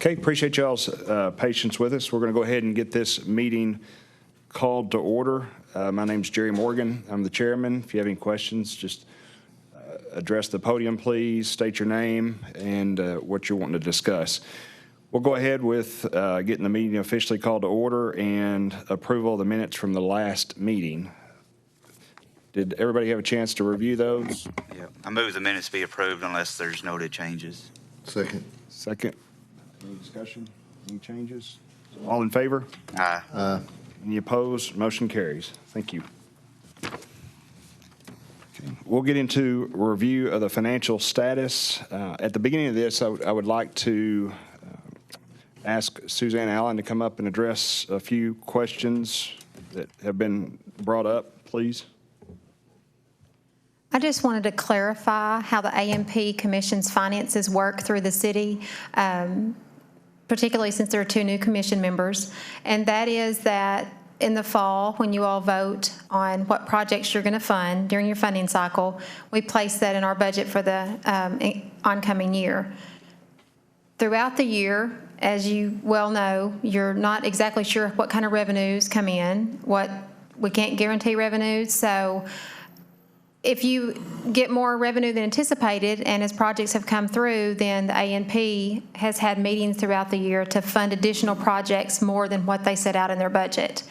Okay, appreciate y'all's patience with us. We're going to go ahead and get this meeting called to order. My name's Jerry Morgan. I'm the chairman. If you have any questions, just address the podium, please. State your name and what you're wanting to discuss. We'll go ahead with getting the meeting officially called to order and approval of the minutes from the last meeting. Did everybody have a chance to review those? Yeah, I move the minutes be approved unless there's noted changes. Second. Second. Any discussion? Any changes? All in favor? Aye. Any opposed? Motion carries. Thank you. Okay. We'll get into review of the financial status. At the beginning of this, I would like to ask Suzanne Allen to come up and address a few questions that have been brought up, please. I just wanted to clarify how the AMP Commission's finances work through the city, particularly since there are two new commission members. And that is that in the fall, when you all vote on what projects you're going to fund during your funding cycle, we place that in our budget for the oncoming year. Throughout the year, as you well know, you're not exactly sure what kind of revenues come in. We can't guarantee revenues, so if you get more revenue than anticipated, and as projects have come through, then the ANP has had meetings throughout the year to fund additional projects more than what they set out in their budget.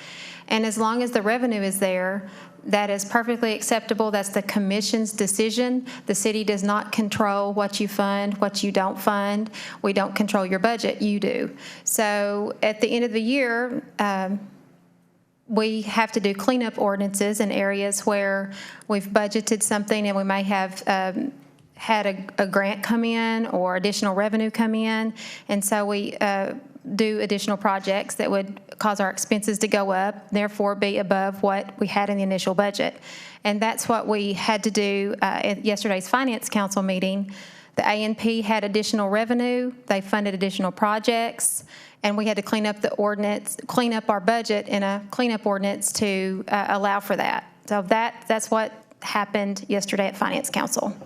And as long as the revenue is there, that is perfectly acceptable. That's the commission's decision. The city does not control what you fund, what you don't fund. We don't control your budget, you do. So at the end of the year, we have to do cleanup ordinances in areas where we've budgeted something and we may have had a grant come in or additional revenue come in. And so we do additional projects that would cause our expenses to go up, therefore be above what we had in the initial budget. And that's what we had to do at yesterday's Finance Council meeting. The ANP had additional revenue. They funded additional projects. And we had to clean up our budget in a cleanup ordinance to allow for that. So that's what happened yesterday at Finance Council.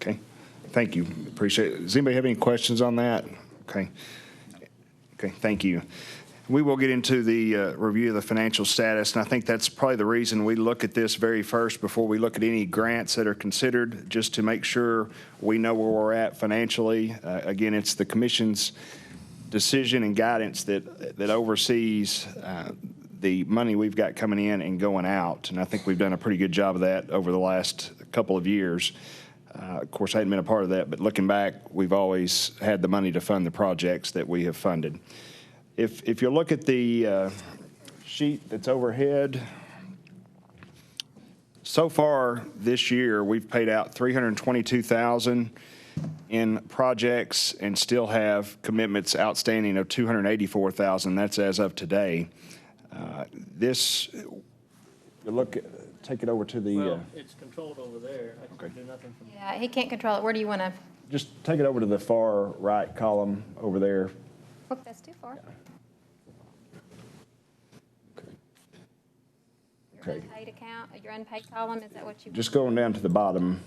Okay, thank you. Appreciate it. Does anybody have any questions on that? Okay, thank you. We will get into the review of the financial status, and I think that's probably the reason we look at this very first before we look at any grants that are considered, just to make sure we know where we're at financially. Again, it's the Commission's decision and guidance that oversees the money we've got coming in and going out. And I think we've done a pretty good job of that over the last couple of years. Of course, I hadn't been a part of that, but looking back, we've always had the money to fund the projects that we have funded. If you look at the sheet that's overhead, so far this year, we've paid out $322,000 in projects and still have commitments outstanding of $284,000. That's as of today. Take it over to the. Well, it's controlled over there. I can do nothing from. Yeah, he can't control it. Where do you want to? Just take it over to the far right column over there. Oh, that's too far. Your unpaid account, your unpaid column, is that what you? Just going down to the bottom.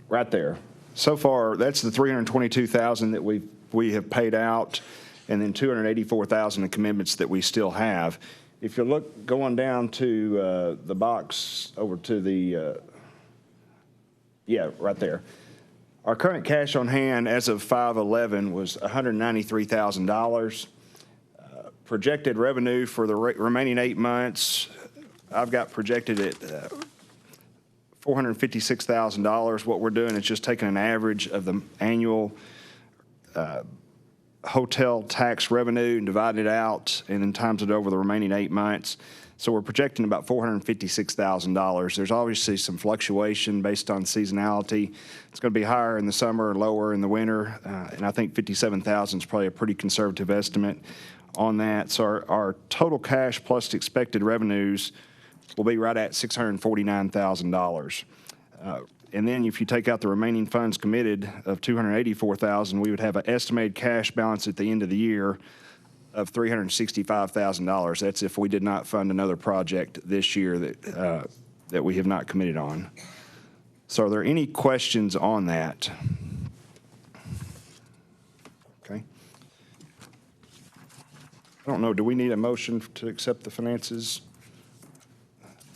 Right there. So far, that's the $322,000 that we have paid out, and then $284,000 in commitments that we still have. If you look going down to the box over to the, right there. Our current cash on hand as of 5/11 was $193,000. Projected revenue for the remaining 8 months, I've got projected at $456,000. What we're doing is just taking an average of the annual hotel tax revenue and dividing it out and then times it over the remaining 8 months. So we're projecting about $456,000. There's obviously some fluctuation based on seasonality. It's going to be higher in the summer and lower in the winter. And I think $57,000 is probably a pretty conservative estimate on that. So our total cash plus expected revenues will be right at $649,000. And then if you take out the remaining funds committed of $284,000, we would have an estimated cash balance at the end of the year of $365,000. That's if we did not fund another project this year that we have not committed on. So are there any questions on that? I don't know, do we need a motion to accept the finances?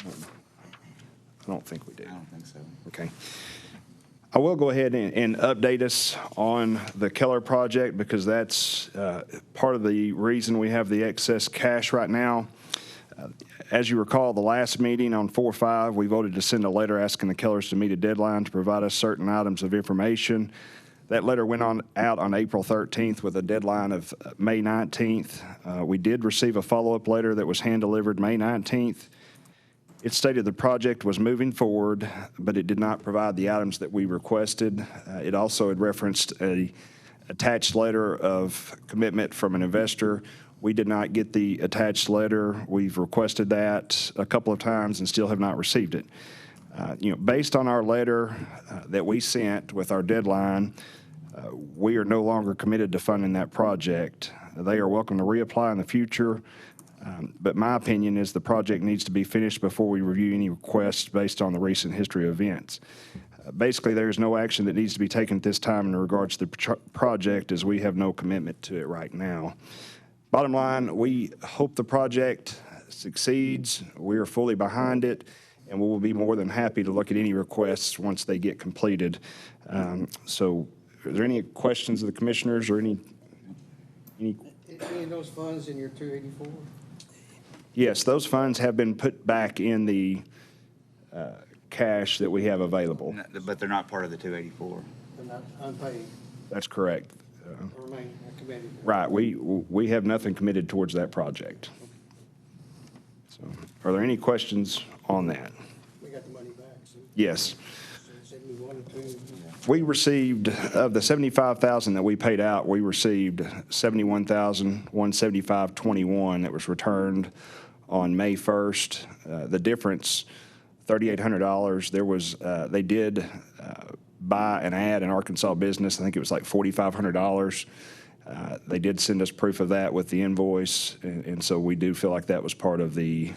I don't think we do. I don't think so. Okay. I will go ahead and update us on the Keller project because that's part of the reason we have the excess cash right now. As you recall, the last meeting on 4/5, we voted to send a letter asking the Kellers to meet a deadline to provide us certain items of information. That letter went out on April 13th with a deadline of May 19th. We did receive a follow-up letter that was hand-delivered May 19th. It stated the project was moving forward, but it did not provide the items that we requested. It also had referenced a attached letter of commitment from an investor. We did not get the attached letter. We've requested that a couple of times and still have not received it. Based on our letter that we sent with our deadline, we are no longer committed to funding that project. They are welcome to reapply in the future. But my opinion is the project needs to be finished before we review any requests based on the recent history of events. Basically, there is no action that needs to be taken at this time in regards to the project as we have no commitment to it right now. Bottom line, we hope the project succeeds. We are fully behind it, and we will be more than happy to look at any requests once they get completed. So are there any questions of the commissioners or any? Any of those funds in your 284? Yes, those funds have been put back in the cash that we have available. But they're not part of the 284. They're not unpaid, That's correct. remain committed? Right, we have nothing committed towards that project. So, are there any questions on that? We got the money back, so Yes. 71 or 2. We received, of the $75,000 that we paid out, we received $71,175.21 that was returned on May 1st. The difference, $3,800, there was, they did buy an ad in Arkansas Business. I think it was like $4,500. They did send us proof of that with the invoice, and so we do feel like that was part of the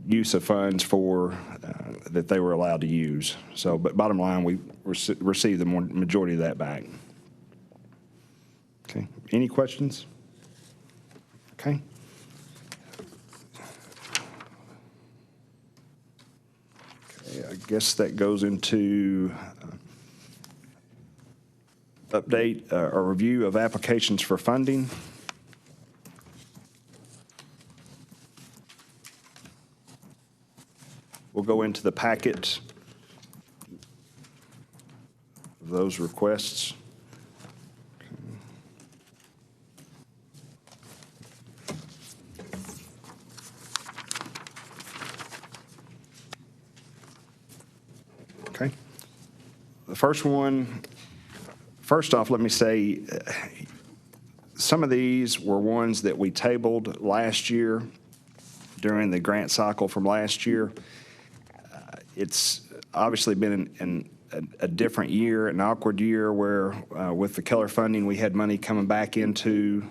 use of funds for that they were allowed to use. So, but bottom line, we received the majority of that back. Okay. Any questions? Okay. Okay, I guess that goes into update or review of applications for funding. We'll go into the packet of those requests. Okay. The first one, first off, let me say, some of these were ones that we tabled last year during the grant cycle from last year. It's obviously been a different year, an awkward year where with the Keller funding, we had money coming back into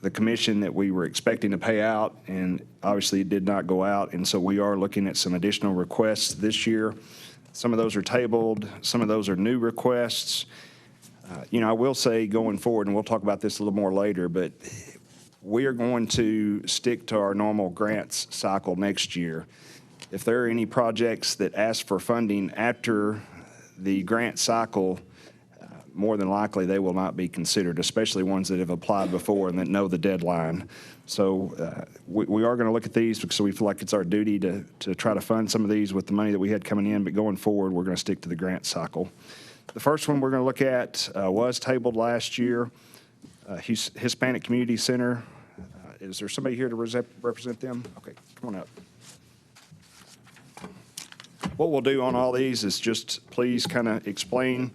the commission that we were expecting to pay out, and obviously it did not go out. And so we are looking at some additional requests this year. Some of those are tabled. Some of those are new requests. I will say going forward, and we'll talk about this a little more later, but we are going to stick to our normal grants cycle next year. If there are any projects that ask for funding after the grant cycle, more than likely they will not be considered, especially ones that have applied before and that know the deadline. So we are going to look at these because we feel like it's our duty to try to fund some of these with the money that we had coming in, but going forward, we're going to stick to the grant cycle. The first one we're going to look at was tabled last year, Hispanic Community Center. Is there somebody here to represent them? Okay, come on up. What we'll do on all these is just please kind of explain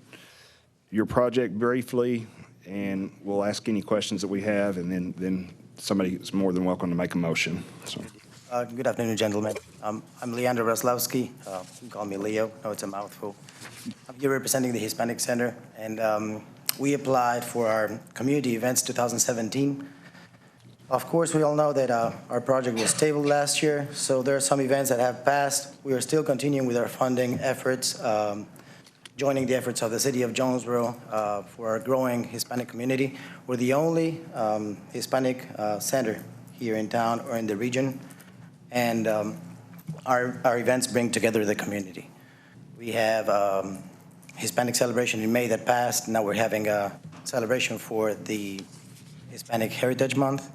your project briefly, and we'll ask any questions that we have, and then somebody is more than welcome to make a motion. So. Good afternoon, gentlemen. I'm Leander Roslowski. You can call me Leo. No, it's a mouthful. I'm here representing the Hispanic Center, and we applied for our Community Events 2017. Of course, we all know that our project was tabled last year, so there are some events that have passed. We are still continuing with our funding efforts. joining the efforts of the city of Jonesboro for our growing Hispanic community. We're the only Hispanic center here in town or in the region, and our events bring together the community. We have Hispanic celebration in May that passed. Now we're having a celebration for the Hispanic Heritage Month.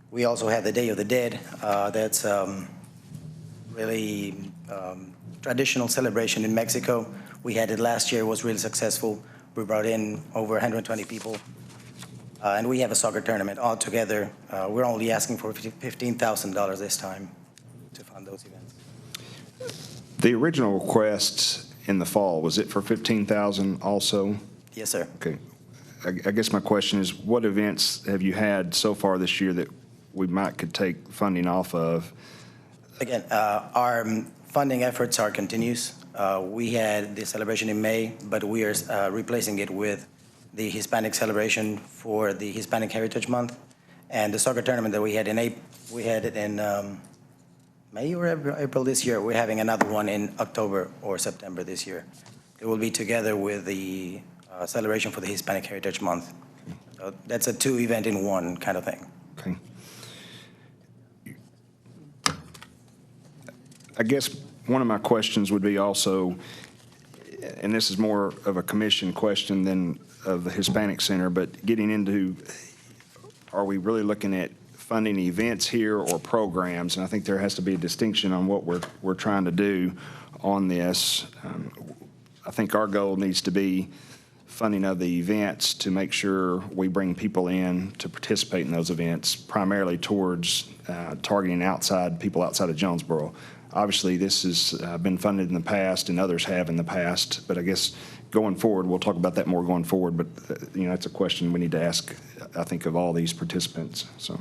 We also have the Day of the Dead. That's really traditional celebration in Mexico. We had it last year. It was really successful. We brought in over 120 people. And we have a soccer tournament altogether. We're only asking for $15,000 this time to fund those events. The original request in the fall, was it for $15,000 also? Yes, sir. Okay. I guess my question is, what events have you had so far this year that we could take funding off of? Again, our funding efforts are continuous. We had the celebration in May, but we are replacing it with the Hispanic celebration for the Hispanic Heritage Month. And the soccer tournament that we had in April, we had it in May or April this year. We're having another one in October or September this year. It will be together with the celebration for the Hispanic Heritage Month. So that's a 2 event in 1 kind of thing. Okay. I guess one of my questions would be also, and this is more of a commission question than of the Hispanic Center, but getting into, are we really looking at funding events here or programs? And I think there has to be a distinction on what we're trying to do on this. I think our goal needs to be funding of the events to make sure we bring people in to participate in those events, primarily towards targeting people outside of Jonesboro. Obviously, this has been funded in the past, and others have in the past, but I guess going forward, we'll talk about that more going forward, but that's a question we need to ask, I think, of all these participants. So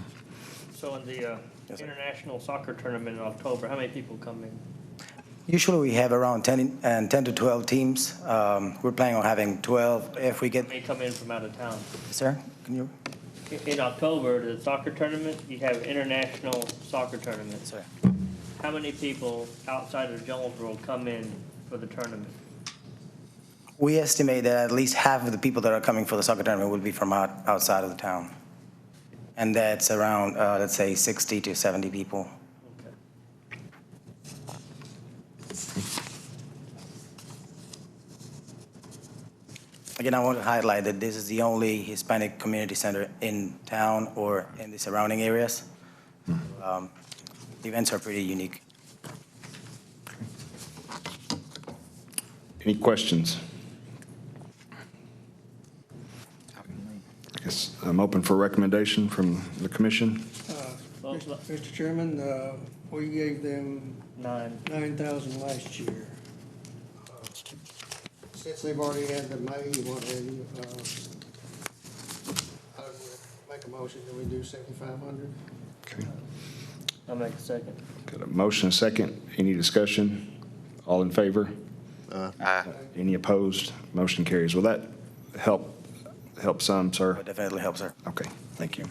in the international soccer tournament in October, how many people come in? Usually we have around 10 to 12 teams. We're planning on having 12 if we get. How many come in from out of town? Sir, can you? In October, the soccer tournament, you have international soccer tournament. Sir. How many people outside of Jonesboro come in for the tournament? We estimate that at least half of the people that are coming for the soccer tournament will be from outside of the town. And that's around, let's say, 60 to 70 people. Okay. Again, I want to highlight that this is the only Hispanic community center in town or in the surrounding areas. The events are pretty unique. any questions? I guess I'm open for recommendation from the commission. Mr. Chairman, we gave them 9,000 last year. Since they've already had the May, what have you, I would make a motion that we do 7,500. Okay. I'll make a second. Got a motion, a second. Any discussion? All in favor? Aye. Any opposed? Motion carries. Will that help some, sir? It definitely helps, sir. Okay, thank you.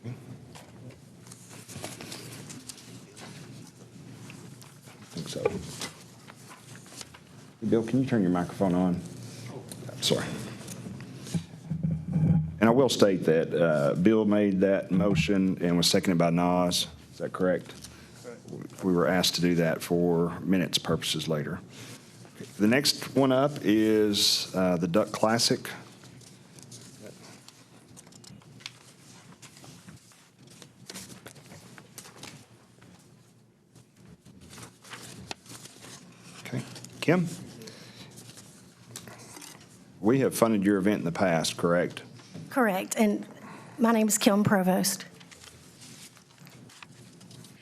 I think so. Bill, can you turn your microphone on? Sorry. And I will state that Bill made that motion and was seconded by Nas. Is that correct? Correct. We were asked to do that for minutes purposes later. The next one up is the Duck Classic. Okay. Kim? We have funded your event in the past, correct? Correct, and my name is Kim Provost.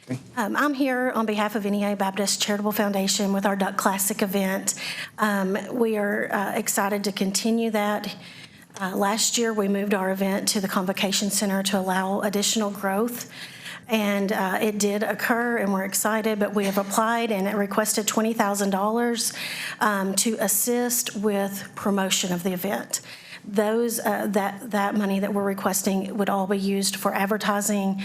Okay. I'm here on behalf of NEA Baptist Charitable Foundation with our Duck Classic event. We are excited to continue that. Last year, we moved our event to the Convocation Center to allow additional growth, and it did occur, and we're excited, but we have applied and requested $20,000 to assist with promotion of the event. That money that we're requesting would all be used for advertising,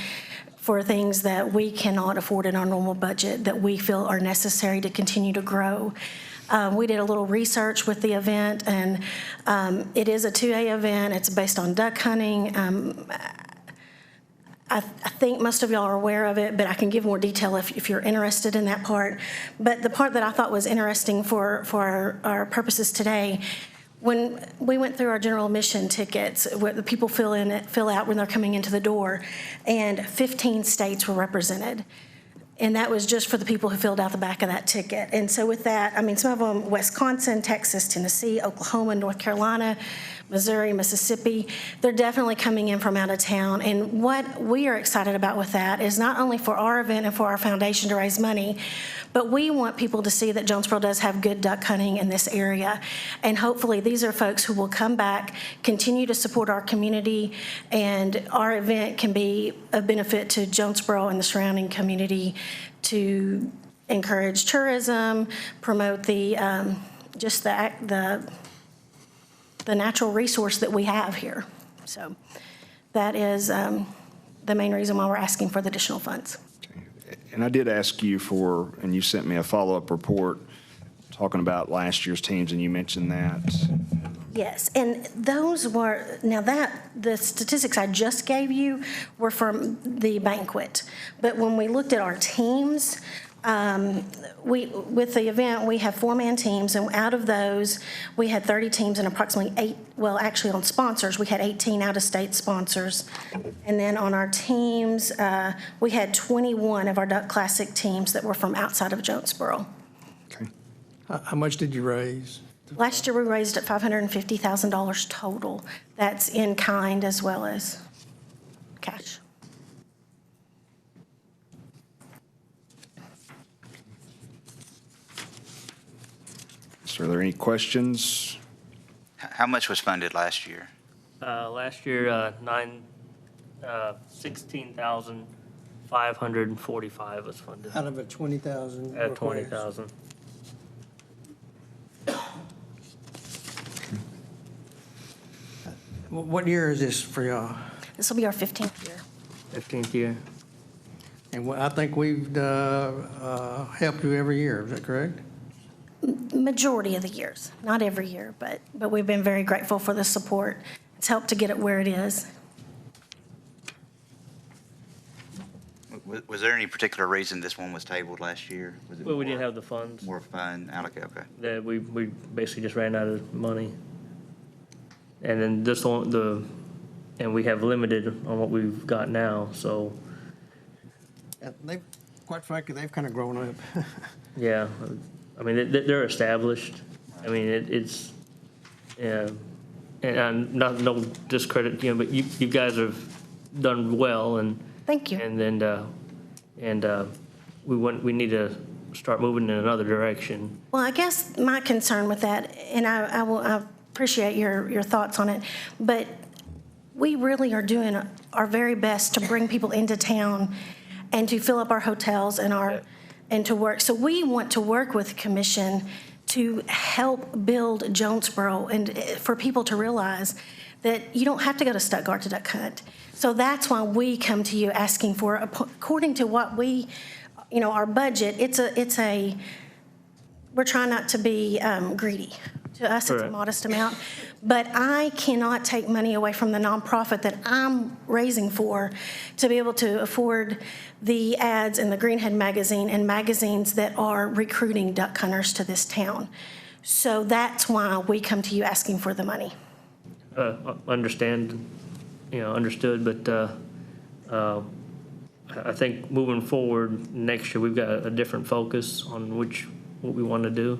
for things that we cannot afford in our normal budget that we feel are necessary to continue to grow. We did a little research with the event, and it is a 2A event. It's based on duck hunting. I think most of y'all are aware of it, but I can give more detail if you're interested in that part. But the part that I thought was interesting for our purposes today, when we went through our general admission tickets, what the people fill out when they're coming into the door, and 15 states were represented. And that was just for the people who filled out the back of that ticket. And so with that, I mean, some of them, Wisconsin, Texas, Tennessee, Oklahoma, North Carolina, Missouri, Mississippi, they're definitely coming in from out of town. And what we are excited about with that is not only for our event and for our foundation to raise money, but we want people to see that Jonesboro does have good duck hunting in this area. And hopefully these are folks who will come back, continue to support our community, and our event can be a benefit to Jonesboro and the surrounding community to encourage tourism, promote the just the natural resource that we have here. So that is the main reason why we're asking for the additional funds. And I did ask you for, and you sent me a follow-up report talking about last year's teams, and you mentioned that. Yes, and those were, now that, the statistics I just gave you were from the banquet. But when we looked at our teams, with the event, we have 4-man teams, and out of those, we had 30 teams and approximately actually on sponsors, we had 18 out-of-state sponsors. And then on our teams, we had 21 of our Duck Classic teams that were from outside of Jonesboro. Okay. How much did you raise? Last year, we raised at $550,000 total. That's in kind as well as cash. So are there any questions? How much was funded last year? Last year, 16,545 was funded Out of a 20,000 at request. 20,000. What year is this for y'all? This will be our 15th year. 15th year. And I think we've helped you every year, is that correct? Majority of the years, not every year, but we've been very grateful for the support. It's helped to get it where it is. Was there any particular reason this one was tabled last year? Was it Well, we more- didn't have the funds. More fund allocated, okay. That we basically just ran out of money. And then this one, and we have limited on what we've got now, so, They've, quite frankly, they've kind of grown up. yeah. I mean, they're established. I mean, it's, yeah, and not, no discredit, but you guys have done well, and. Thank you. And then, we need to start moving in another direction. Well, I guess my concern with that, and I appreciate your thoughts on it, but we really are doing our very best to bring people into town and to fill up our hotels and to work. So we want to work with the commission to help build Jonesboro and for people to realize that you don't have to go to Stuttgart to duck hunt. So that's why we come to you asking for, according to what we, our budget, we're trying not to be greedy. To us, it's a Correct. modest amount. But I cannot take money away from the nonprofit that I'm raising for to be able to afford the ads in the Greenhead magazine and magazines that are recruiting duck hunters to this town. So that's why we come to you asking for the money. Understood, but I think moving forward next year, we've got a different focus on what we want to do.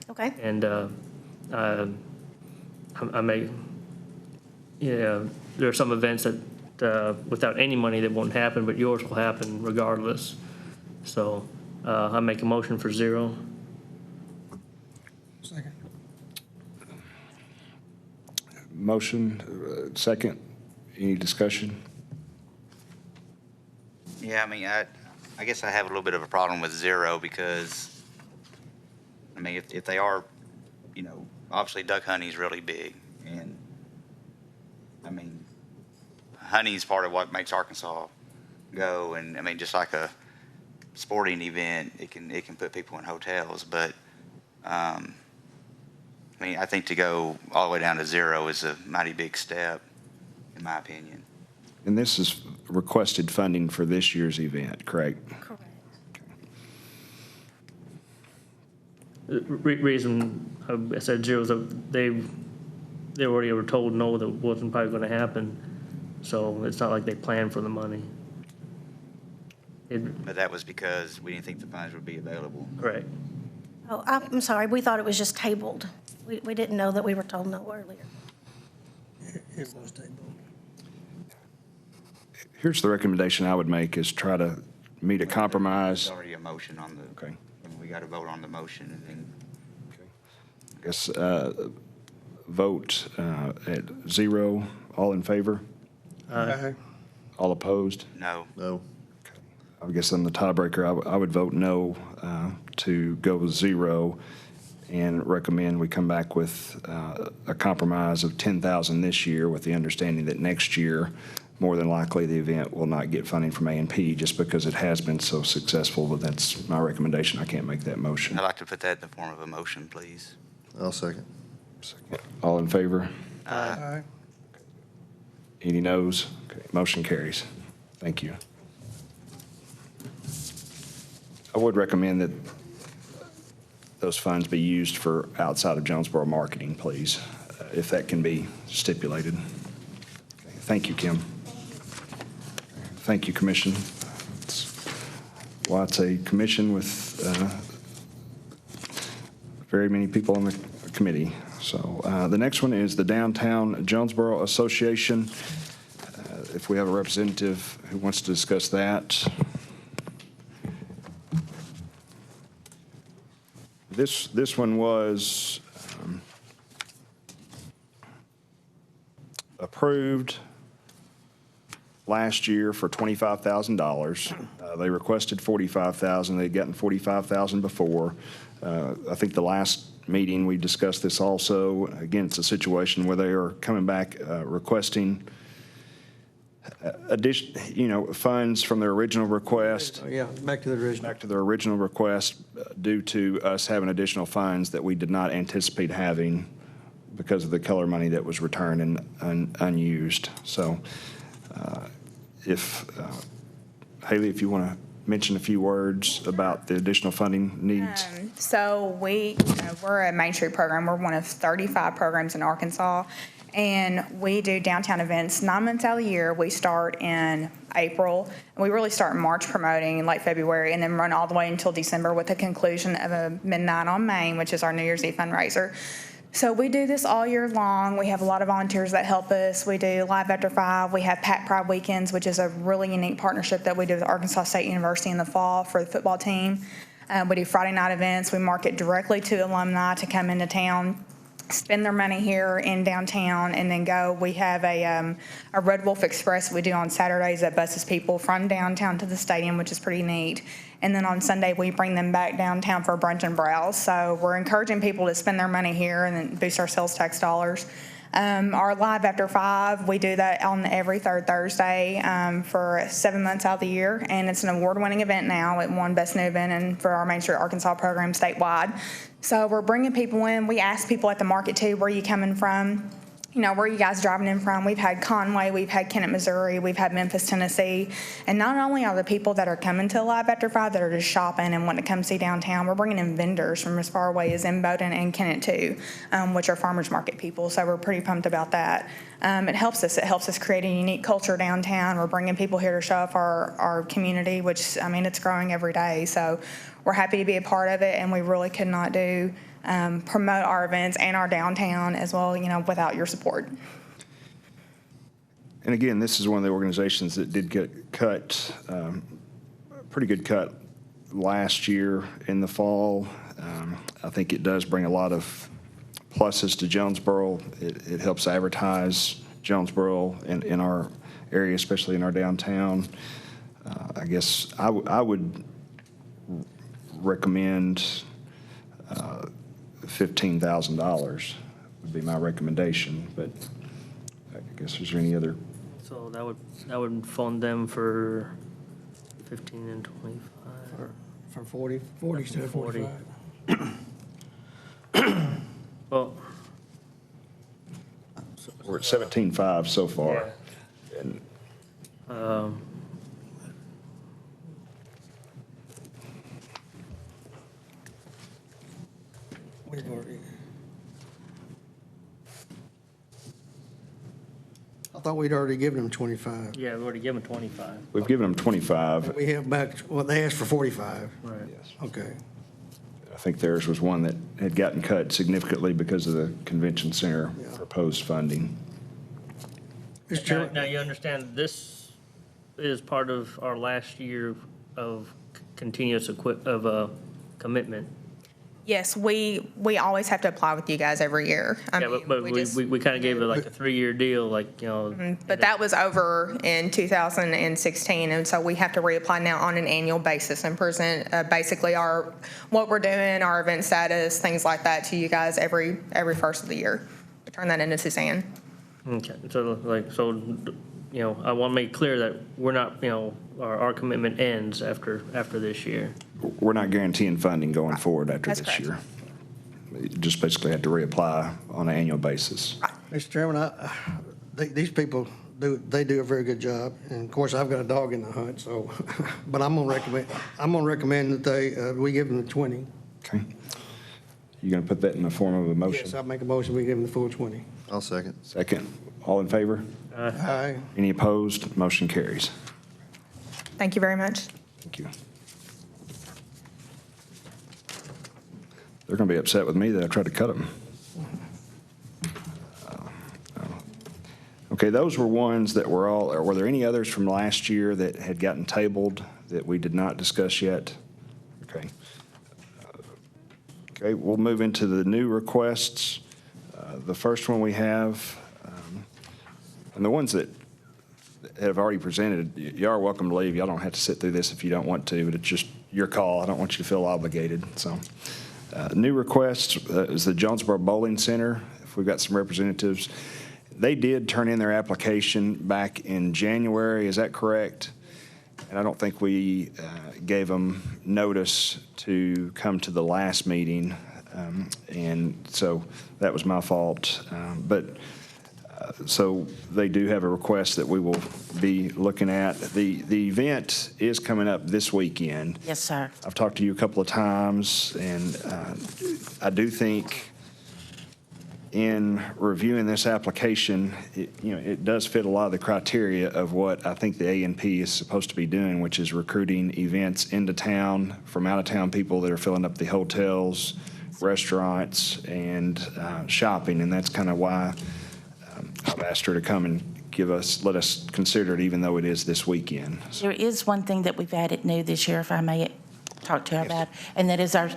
Okay? And I may, there are some events that without any money that won't happen, but yours will happen regardless. So I make a motion for 0. Second. Motion, second. Any discussion? Yeah, I mean, I guess I have a little bit of a problem with 0 because, I mean, if they are, obviously duck hunting is really big. And, I mean, hunting is part of what makes Arkansas, go, and I mean, just like a sporting event, it can put people in hotels, but, I mean, I think to go all the way down to 0 is a mighty big step, in my opinion. And this is requested funding for this year's event, correct? Correct. The reason I said 0 is that they already were told no, that wasn't probably going to happen. So it's not like they planned for the money. But that was because we didn't think the funds would be available. Correct. Oh, I'm sorry, we thought it was just tabled. We didn't know that we were told no earlier. It was tabled. Here's the recommendation I would make is try to meet a compromise. There's already a motion on the, Okay. we got to vote on the motion, and then I guess, vote at 0. All in favor? All opposed? no. No. I guess I'm the tiebreaker. I would vote no to go with 0 and recommend we come back with a compromise of $10,000 this year, with the understanding that next year, more than likely, the event will not get funding from A&P just because it has been so successful. But that's my recommendation. I can't make that motion. I'd like to put that in the form of a motion, please. I'll second. All in favor? Aye. Any noes? Okay, motion carries. Thank you. I would recommend that those funds be used for outside of Jonesboro marketing, please, if that can be stipulated. Okay, thank you, Kim. Thank you, Commission. Well, it's a commission with very many people on the committee. So the next one is the Downtown Jonesboro Association. If we have a representative who wants to discuss that. This one was approved last year for $25,000. They requested $45,000. They'd gotten $45,000 before. I think the last meeting we discussed this also. Again, it's a situation where they are coming back requesting funds from their original request. Yeah, back to the original. Back to their original request due to us having additional funds that we did not anticipate having because of the color money that was returned and unused. So Haley, if you want to mention a few words about the additional funding needs. So we're a Main Street program. We're one of 35 programs in Arkansas. And we do downtown events 9 months out of the year. We start in April, and we really start in March promoting in late February, and then run all the way until December with the conclusion of a Midnight on Main, which is our New Year's Eve fundraiser. So we do this all year long. We have a lot of volunteers that help us. We do Live After 5. We have Pack Pride Weekends, which is a really unique partnership that we do with Arkansas State University in the fall for the football team. We do Friday night events. We market directly to alumni to come into town, spend their money here in downtown, and then go. We have a Red Wolf Express we do on Saturdays that buses people from downtown to the stadium, which is pretty neat. And then on Sunday, we bring them back downtown for brunch and browse. So we're encouraging people to spend their money here and then boost our sales tax dollars. Our Live After 5, we do that on every third Thursday for 7 months out of the year, and it's an award-winning event now. It won Best New Event for our Main Street Arkansas program statewide. So we're bringing people in. We ask people at the market too, where are you coming from? Where are you guys driving in from? We've had Conway, we've had Kennett, Missouri, we've had Memphis, Tennessee. And not only are the people that are coming to Live After 5 that are just shopping and wanting to come see downtown, we're bringing in vendors from as far away as Bowdoin and Kennett too, which are farmers market people. So we're pretty pumped about that. It helps us. It helps us create a unique culture downtown. We're bringing people here to show off our community, which, it's growing every day. So we're happy to be a part of it, and we really could not promote our events and our downtown as well, without your support. And again, this is one of the organizations that did get cut, pretty good cut last year in the fall. I think it does bring a lot of pluses to Jonesboro. It helps advertise Jonesboro in our area, especially in our downtown. I guess I would recommend $15,000 would be my recommendation, but I guess is there any other? So that would fund them for 15 and 25. From 40 instead of 40. 45. Well, We're at 17.5 so far. yeah. And We've already- I thought we'd already given them 25. Yeah, we've already given 25. we've given them 25. We have back, well, they asked for 45. Right. Okay. I think theirs was one that had gotten cut significantly because of the convention center Yeah. proposed funding. Mr. Now, Chairman, now you understand this is part of our last year of continuous commitment. Yes, we always have to apply with you guys every year. I Yeah, mean, but we just- we kind of gave it like a 3-year deal, like, you know. But that was over in 2016, and so we have to reapply now on an annual basis and present basically what we're doing, our event status, things like that to you guys every first of the year. We turn that into Suzanne. Okay, so you know, I want to make clear that we're not, you know, our commitment ends after this year. We're not guaranteeing funding going forward after That's this correct. year. You just basically had to reapply on an annual basis. Mr. Chairman, these people do a very good job. And of course, I've got a dog in the hunt, so, but I'm gonna recommend that we give them the 20. Okay. You going to put that in the form of a motion? Yes, I'll make a motion, we give them the full 20. I'll second. Second. All in favor? Aye. Any opposed? Motion carries. Thank you very much. Thank you. They're going to be upset with me that I tried to cut them. Okay, those were ones that were all, or were there any others from last year that had gotten tabled that we did not discuss yet? Okay. Okay, we'll move into the new requests. The first one we have, and the ones that have already presented, you are welcome to leave. Y'all don't have to sit through this if you don't want to, but it's just your call. I don't want you to feel obligated, so. New request is the Jonesboro Bowling Center. If we've got some representatives. They did turn in their application back in January, is that correct? And I don't think we gave them notice to come to the last meeting, and so that was my fault. So they do have a request that we will be looking at. The event is coming up this weekend. Yes, sir. I've talked to you a couple of times, and I do think in reviewing this application, it does fit a lot of the criteria of what I think the A&P is supposed to be doing, which is recruiting events into town from out-of-town people that are filling up the hotels, restaurants, and shopping, and that's kind of why I've asked her to come and let us consider it, even though it is this weekend. There is one thing that we've added new this year, if I may talk to her about, and that is our,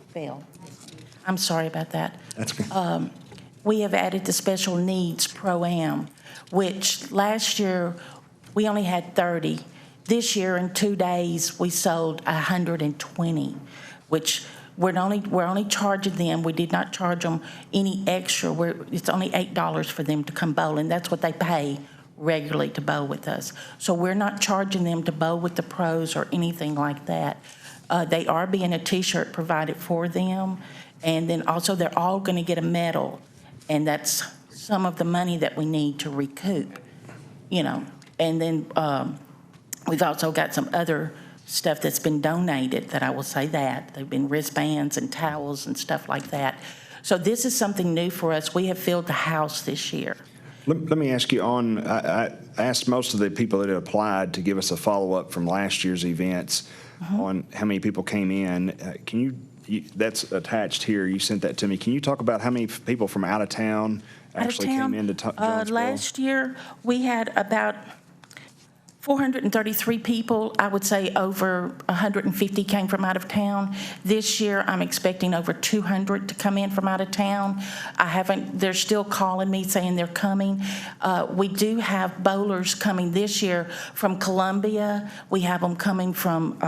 Phil, I'm sorry about that. That's okay. We have added the Special Needs Pro-Am, which last year, we only had 30. This year, in 2 days, we sold 120, which we're only charging them, we did not charge them any extra. It's only $8 for them to come bowl, and that's what they pay regularly to bowl with us. So we're not charging them to bowl with the pros or anything like that. They are being a T-shirt provided for them, and then also they're all going to get a medal, and that's some of the money that we need to recoup, And then we've also got some other stuff that's been donated, that I will say that. They've been wristbands and towels and stuff like that. So this is something new for us. We have filled the house this year. Let me ask you I asked most of the people that had applied to give us a follow-up from last year's events on how many people came in. Can you, that's attached here, you sent that to me. Can you talk about how many people from out of town actually came into Jonesboro? Last year, we had about 433 people. I would say over 150 came from out of town. This year, I'm expecting over 200 to come in from out of town. They're still calling me saying they're coming. We do have bowlers coming this year from Columbia. We have them coming from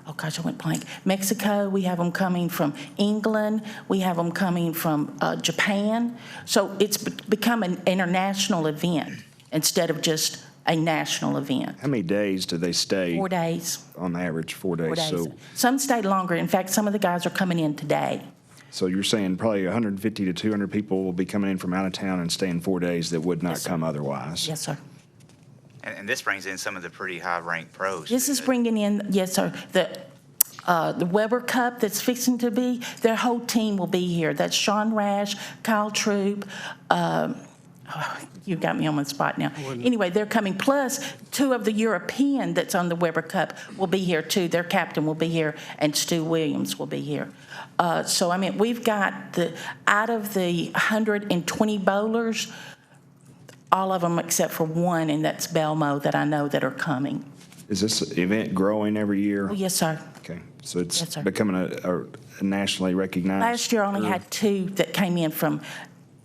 oh gosh, I went blank. Mexico, we have them coming from England, we have them coming from Japan. So it's become an international event instead of just a national event. How many days do they stay? 4 days. On average, 4 days. 4 days. So, Some stay longer. In fact, some of the guys are coming in today. so you're saying probably 150 to 200 people will be coming in from out of town and staying 4 days that would not Yes, sir. come otherwise? Yes, sir. And this brings in some of the pretty high-ranked pros. This is bringing in, yes, sir, the Weber Cup that's fixing to be, their whole team will be here. That's Sean Rash, Kyle Troop, you got me on my spot now. Anyway, they're coming, plus 2 of the European that's on the Weber Cup will be here too. Their captain will be here, and Stu Williams will be here. So, I mean, we've got out of the 120 bowlers, all of them except for 1, and that's Belmo that I know that are coming. Is this event growing every year? Oh, yes, sir. Okay, so it's Yes, sir. becoming a nationally recognized? Last year, I only had 2 that came in from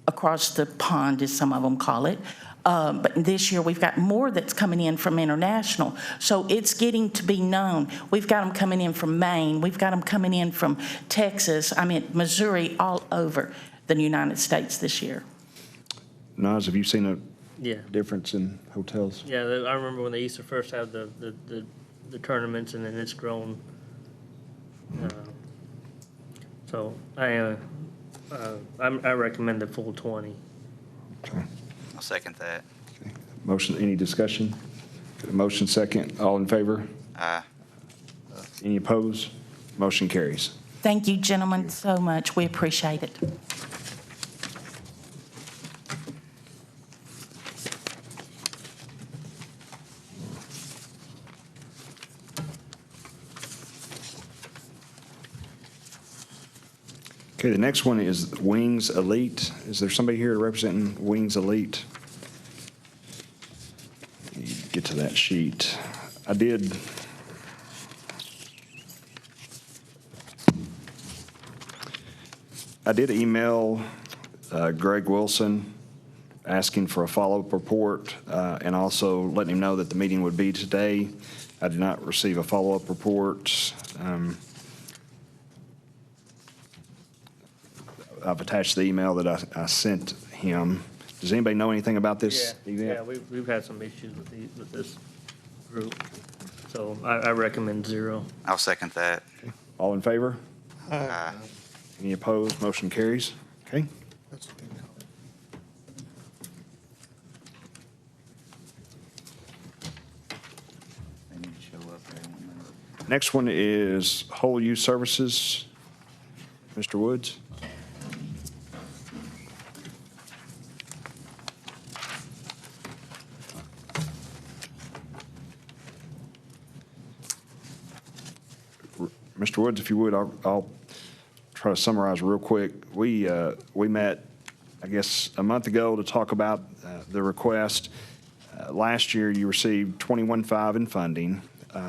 across the pond, as some of them call it. But this year, we've got more that's coming in from international. So it's getting to be known. We've got them coming in from Maine. We've got them coming in from Texas, Missouri, all over the United States this year. Naz, have you seen a Yeah. difference in hotels? Yeah, I remember when they used to first have the tournaments, and then it's grown. So I recommend the full 20. Okay. I'll second that. Motion, any discussion? Got a motion second, all in favor? Aye. Any opposed? Motion carries. Thank you, gentlemen, so much. We appreciate it. Okay, the next one is Wings Elite. Is there somebody here representing Wings Elite? Let me get to that sheet. I did email Greg Wilson asking for a follow-up report and also letting him know that the meeting would be today. I did not receive a follow-up report. I've attached the email that I sent him. Does anybody know anything about this event? Yeah, we've had some issues with this group, so I recommend 0. I'll second that. All in favor? Aye. Any opposed? Motion carries. Okay. They need to show up there. Next one is Whole Youth Services. Mr. Woods? Mr. Woods, if you would, I'll try to summarize real quick. We met, I guess, a month ago to talk about the request. Last year, you received $21.5 in funding.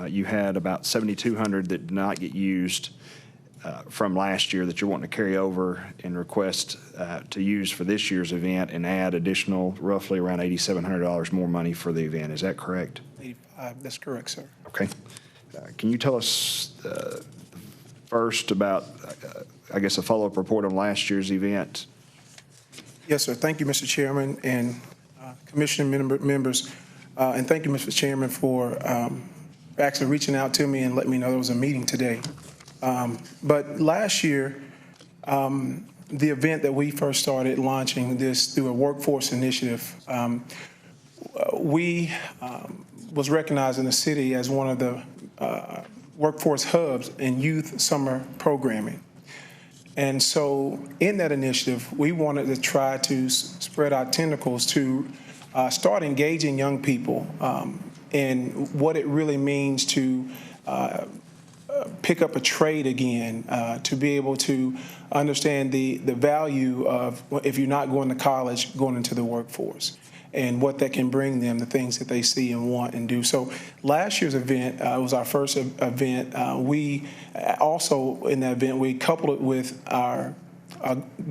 You had about $7,200 that did not get used from last year that you're wanting to carry over and request to use for this year's event and add additional roughly around $8,700 more money for the event. Is that correct? 85, that's correct, sir. Okay. Can you tell us first about, I guess, a follow-up report on last year's event? Yes, sir. Thank you, Mr. Chairman and Commissioner members. And thank you, Mr. Chairman, for actually reaching out to me and letting me know there was a meeting today. But last year, the event that we first started launching this through a workforce initiative, we was recognized in the city as one of the workforce hubs in youth summer programming. And so in that initiative, we wanted to try to spread our tentacles to start engaging young people in what it really means to pick up a trade again, to be able to understand the value of, if you're not going to college, going into the workforce, and what that can bring them, the things that they see and want and do. So last year's event was our first event. We also, in that event, we coupled it with our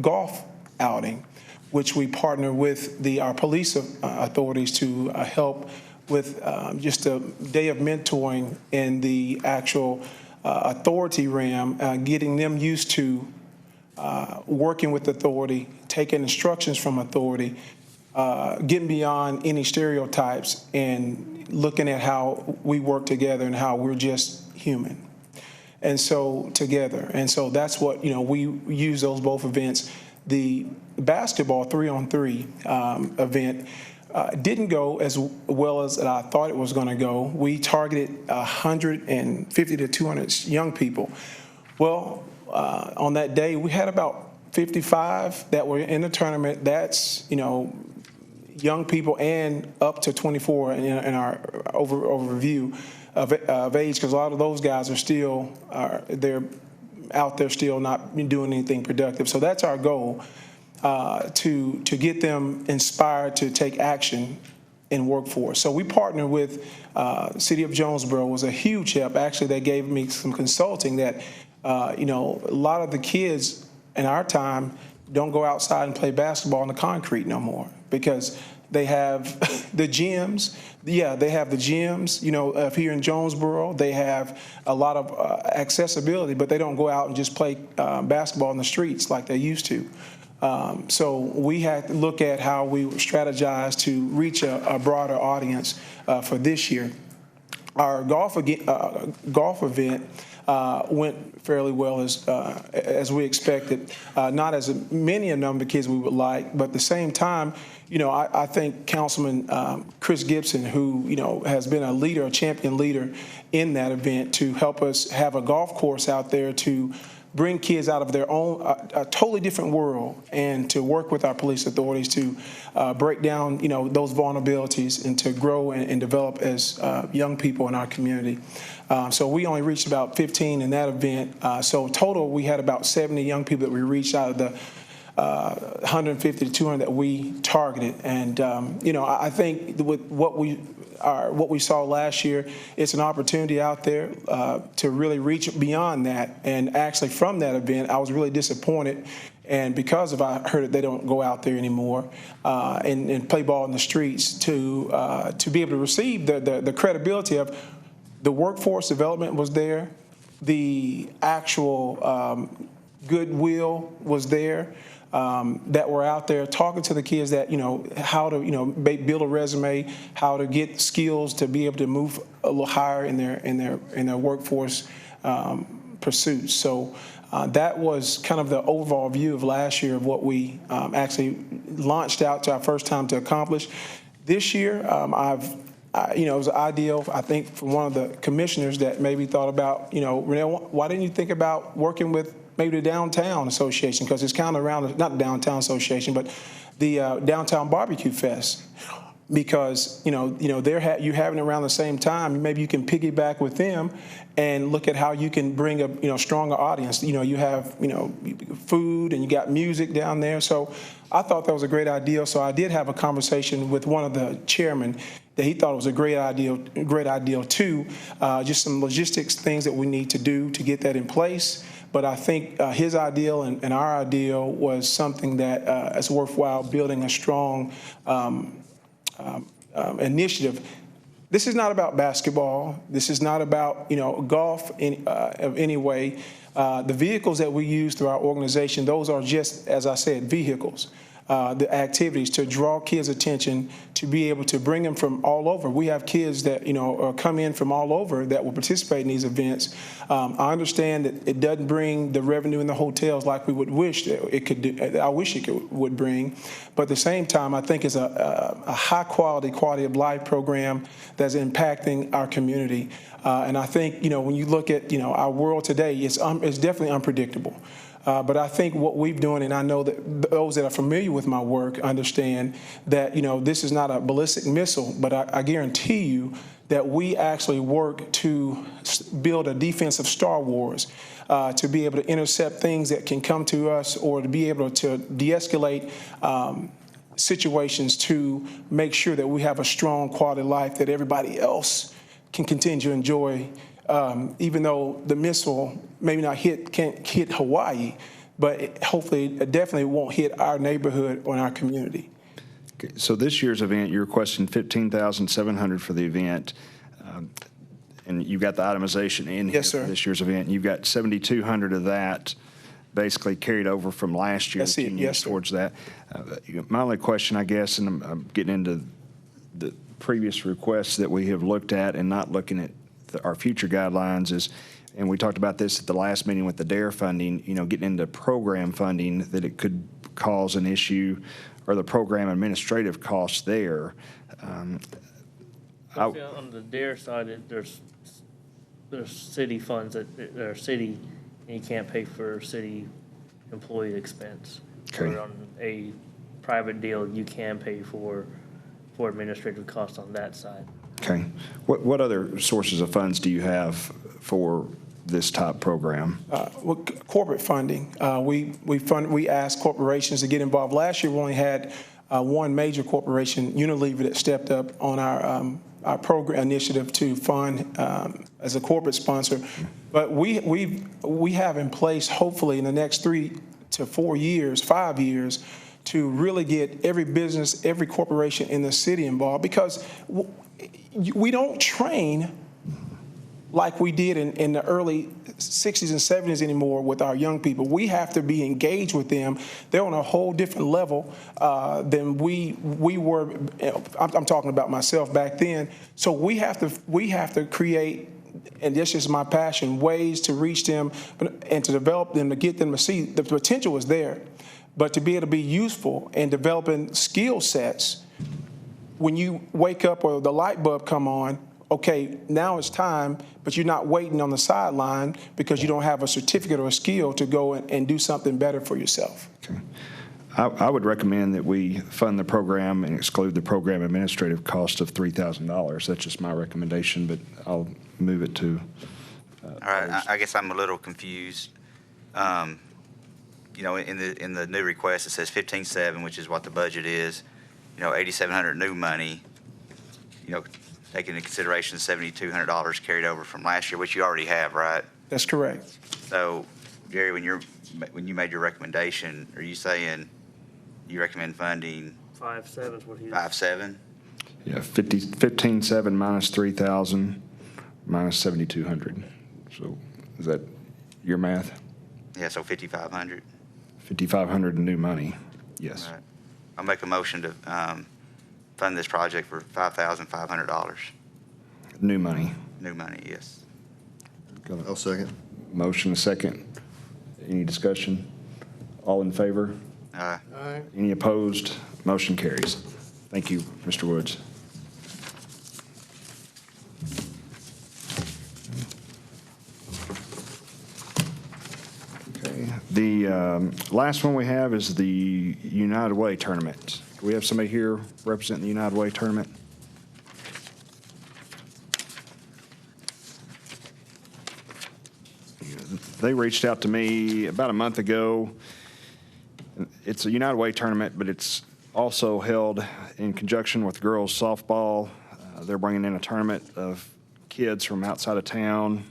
golf outing, which we partner with our police authorities to help with just a day of mentoring in the actual authority realm, getting them used to working with authority, taking instructions from authority, getting beyond any stereotypes and looking at how we work together and how we're just human. And so together. And so that's what, we use those both events. The basketball 3-on-3 event didn't go as well as I thought it was going to go. We targeted 150 to 200 young people. Well, on that day, we had about 55 that were in the tournament. That's, young people and up to 24 in our overview of age, because a lot of those guys are still, they're out there still not doing anything productive. So that's our goal, to get them inspired to take action in workforce. So we partnered with City of Jonesboro. Was a huge help. Actually, they gave me some consulting that, a lot of the kids in our time don't go outside and play basketball on the concrete no more because they have the gyms. Yeah, they have the gyms, here in Jonesboro. They have a lot of accessibility, but they don't go out and just play basketball in the streets like they used to. So we had to look at how we strategize to reach a broader audience for this year. Our golf event went fairly well as we expected. Not as many a number of kids we would like, but at the same time, I think Councilman Chris Gibson, who has been a leader, a champion leader in that event, to help us have a golf course out there to bring kids out of their own, a totally different world, and to work with our police authorities to break down, those vulnerabilities and to grow and develop as young people in our community. So we only reached about 15 in that event. So total, we had about 70 young people that we reached out of the 150 to 200 that we targeted. And, I think with what we saw last year, it's an opportunity out there to really reach beyond that. And actually from that event, I was really disappointed. And because of, I heard that they don't go out there anymore and play ball in the streets, to be able to receive the credibility of the workforce development was there, the actual goodwill was there. That were out there talking to the kids that, how to, build a resume, how to get skills to be able to move a little higher in their workforce pursuits. So that was kind of the overall view of last year of what we actually launched out to our first time to accomplish. This year, it was ideal, I think, for one of the commissioners that maybe thought about, Renell, why didn't you think about working with maybe the Downtown Association, because it's kind of around, not the Downtown Association, but the Downtown Barbecue Fest, because, you're having it around the same time. Maybe you can piggyback with them and look at how you can bring a, stronger audience. You have, food and you got music down there. So I thought that was a great idea. So I did have a conversation with one of the chairmen that he thought it was a great idea too. Just some logistics things that we need to do to get that in place. But I think his ideal and our ideal was something that is worthwhile building a strong initiative. This is not about basketball. This is not about, golf of any way. The vehicles that we use through our organization, those are just, as I said, vehicles. The activities to draw kids' attention, to be able to bring them from all over. We have kids that, come in from all over that will participate in these events. I understand that it doesn't bring the revenue in the hotels like we would wish that it could do. I wish it would bring. But at the same time, I think it's a high quality of life program that's impacting our community. And I think, when you look at, our world today, it's definitely unpredictable. But I think what we've done, and I know that those that are familiar with my work understand that, this is not a ballistic missile, but I guarantee you that we actually work to build a defensive Star Wars, to be able to intercept things that can come to us, or to be able to de-escalate situations, to make sure that we have a strong quality of life that everybody else can continue to enjoy. Even though the missile maybe can't hit Hawaii, but hopefully it definitely won't hit our neighborhood or our community. Okay, so this year's event, you're requesting $15,700 for the event. and you've got the itemization in here Yes, sir. for this year's event. You've got 7,200 of that basically carried over from last year. That's that you it. used Yes, sir. Towards that. My only question, I guess, and I'm getting into the previous requests that we have looked at and not looking at our future guidelines is, and we talked about this at the last meeting with the DARE funding, you know, getting into program funding, that it could cause an issue, or the program administrative costs there. On the DARE side, there's city funds that are city, and you can't pay for city employee expense. Okay. Or on a private deal, you can pay for administrative costs on that side. Okay. What other sources of funds do you have for this type program? Corporate funding. We asked corporations to get involved. Last year, we only had one major corporation, Unilever, that stepped up on our program initiative to fund as a corporate sponsor. But we have in place, hopefully in the next 3 to 4 years, 5 years, to really get every business, every corporation in the city involved, because we don't train like we did in the early 60s and 70s anymore with our young people. We have to be engaged with them. They're on a whole different level than we were. I'm talking about myself back then. So we have to create, and this is my passion, ways to reach them and to develop them, to get them to see the potential is there, but to be able to be useful and developing skill sets. When you wake up or the light bulb come on, okay, now it's time, but you're not waiting on the sideline because you don't have a certificate or a skill to go and do something better for yourself. Okay. I would recommend that we fund the program and exclude the program administrative cost of $3,000. That's just my recommendation, but I'll move it to. All right, I guess I'm a little confused. You know, in the new request, it says 15.7, which is what the budget is. You know, 8,700 new money. You know, taking into consideration $7,200 carried over from last year, which you already have, right? That's correct. So, Jerry, when you made your recommendation, are you saying you recommend funding 5.7 is what he is. 5.7? Yeah, 15.7 minus 3,000 minus 7,200. So is that your math? Yeah, so 5,500. 5,500 in new money. Yes. All right. I'll make a motion to fund this project for $5,500. New money. New money, yes. Got a I'll second. motion, a second. Any discussion? All in favor? Aye. All right. Any opposed? Motion carries. Thank you, Mr. Woods. Okay. The last one we have is the United Way tournament. Do we have somebody here representing the United Way tournament? They reached out to me about a month ago. It's a United Way tournament, but it's also held in conjunction with girls softball. They're bringing in a tournament of kids from outside of town.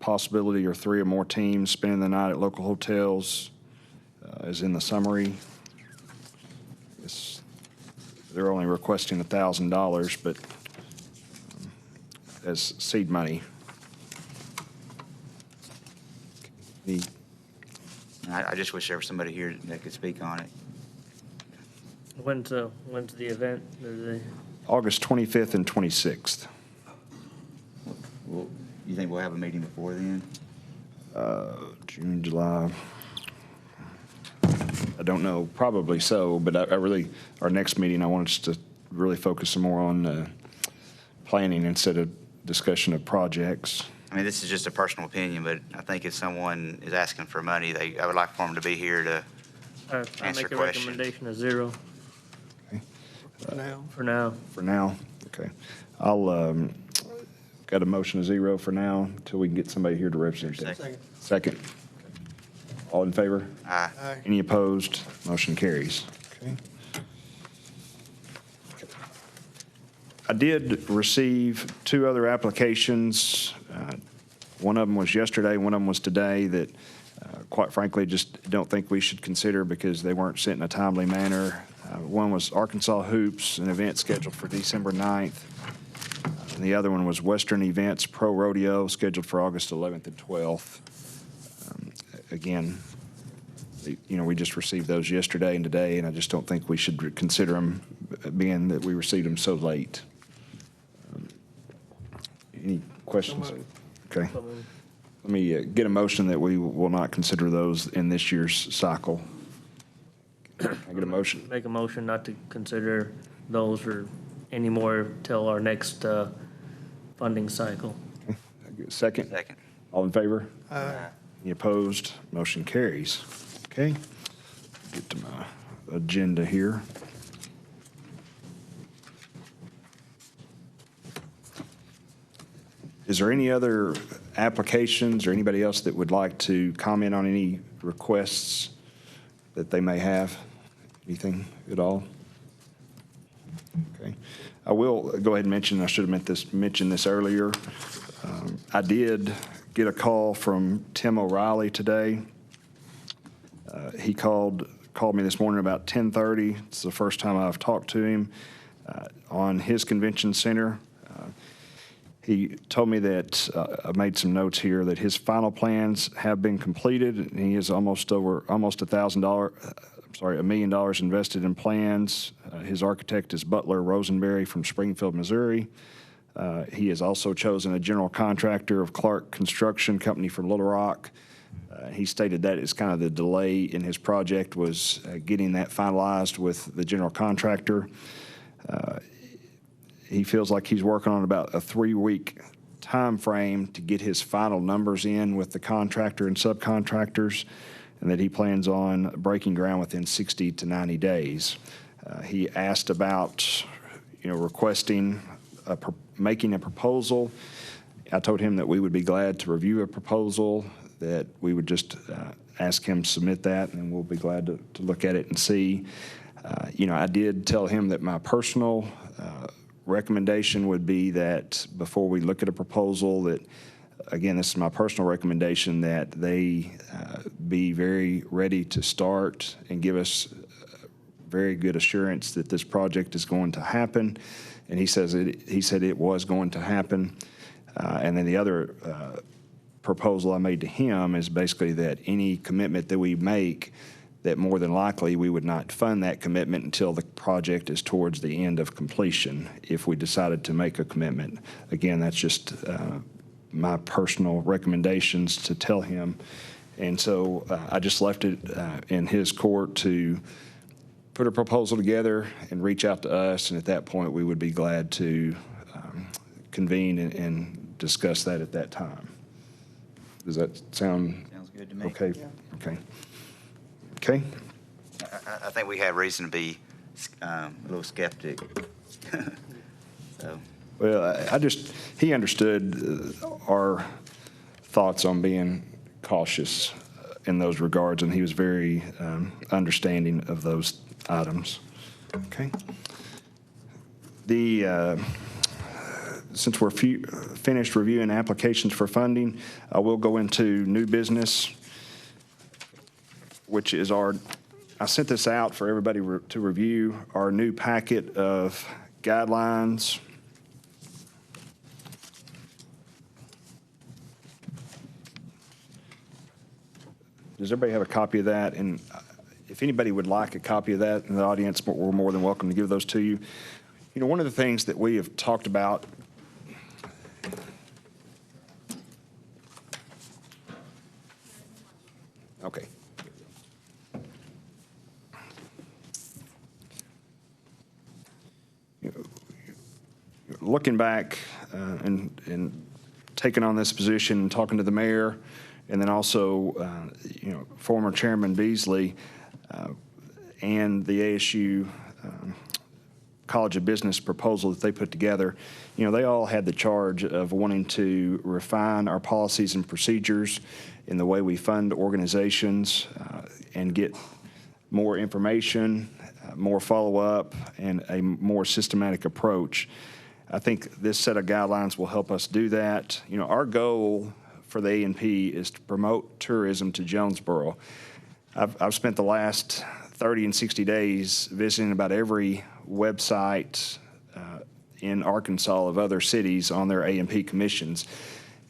Possibility or 3 or more teams spending the night at local hotels is in the summary. They're only requesting $1,000, but as seed money. I just wish there was somebody here that could speak on it. When's the event? August 25th and 26th. Well, you think we'll have a meeting before then? June, July. I don't know, probably so, but I really, our next meeting, I want us to really focus some more on planning instead of discussion of projects. I mean, this is just a personal opinion, but I think if someone is asking for money, I would like for them to be here to I answer make a questions. recommendation of 0 For now. for now. For now, okay. I'll, got a motion of 0 for now until we can get somebody here to represent that. Second. Second. All in favor? Aye. Aye. Any opposed? Motion carries. Okay. I did receive 2 other applications. One of them was yesterday, one of them was today that, quite frankly, just don't think we should consider because they weren't sent in a timely manner. One was Arkansas Hoops, an event scheduled for December 9th. And the other one was Western Events Pro Rodeo, scheduled for August 11th and 12th. Again, we just received those yesterday and today, and I just don't think we should consider them, being that we received them so late. Any questions? Okay. Let me get a motion that we will not consider those in this year's cycle. Can I get a motion? Make a motion not to consider those or any more till our next funding cycle. Second? Second. All in favor? Any opposed? Motion carries. Okay. Get to my agenda here. Is there any other applications or anybody else that would like to comment on any requests that they may have? Anything at all? Okay. I will go ahead and mention, I should have mentioned this earlier. I did get a call from Tim O'Reilly today. He called me this morning about 10:30. It's the first time I've talked to him on his convention center. He told me that, I made some notes here, that his final plans have been completed, and he is almost $1 million invested in plans. His architect is Butler Rosenberry from Springfield, Missouri. He has also chosen a general contractor of Clark Construction Company from Little Rock. He stated that is kind of the delay in his project, was getting that finalized with the general contractor. He feels like he's working on about a 3-week time frame to get his final numbers in with the contractor and subcontractors, and that he plans on breaking ground within 60 to 90 days. He asked about, requesting, making a proposal. I told him that we would be glad to review a proposal, that we would just ask him to submit that, and we'll be glad to look at it and see. I did tell him that my personal recommendation would be that before we look at a proposal, that, again, this is my personal recommendation, that they be very ready to start and give us very good assurance that this project is going to happen. And he said it was going to happen. And then the other proposal I made to him is basically that any commitment that we make, that more than likely we would not fund that commitment until the project is towards the end of completion, if we decided to make a commitment. Again, that's just my personal recommendations to tell him. And so I just left it in his court to put a proposal together and reach out to us, and at that point we would be glad to convene and discuss that at that time. Does that sound? Sounds good to me. Okay. Yeah. Okay. Okay. I think we have reason to be a little skeptic. So. Well, he understood our thoughts on being cautious in those regards, and he was very understanding of those items. Okay. Since we're finished reviewing applications for funding, I will go into new business, which is I sent this out for everybody to review, our new packet of guidelines. Does everybody have a copy of that? And if anybody would like a copy of that in the audience, we're more than welcome to give those to you. One of the things that we have talked about Okay. Looking back and taking on this position and talking to the mayor, and then also, former Chairman Beasley and the ASU College of Business proposal that they put together, they all had the charge of wanting to refine our policies and procedures in the way we fund organizations and get more information, more follow-up, and a more systematic approach. I think this set of guidelines will help us do that. Our goal for the A&P is to promote tourism to Jonesboro. I've spent the last 30 and 60 days visiting about every website in Arkansas of other cities on their A&P commissions.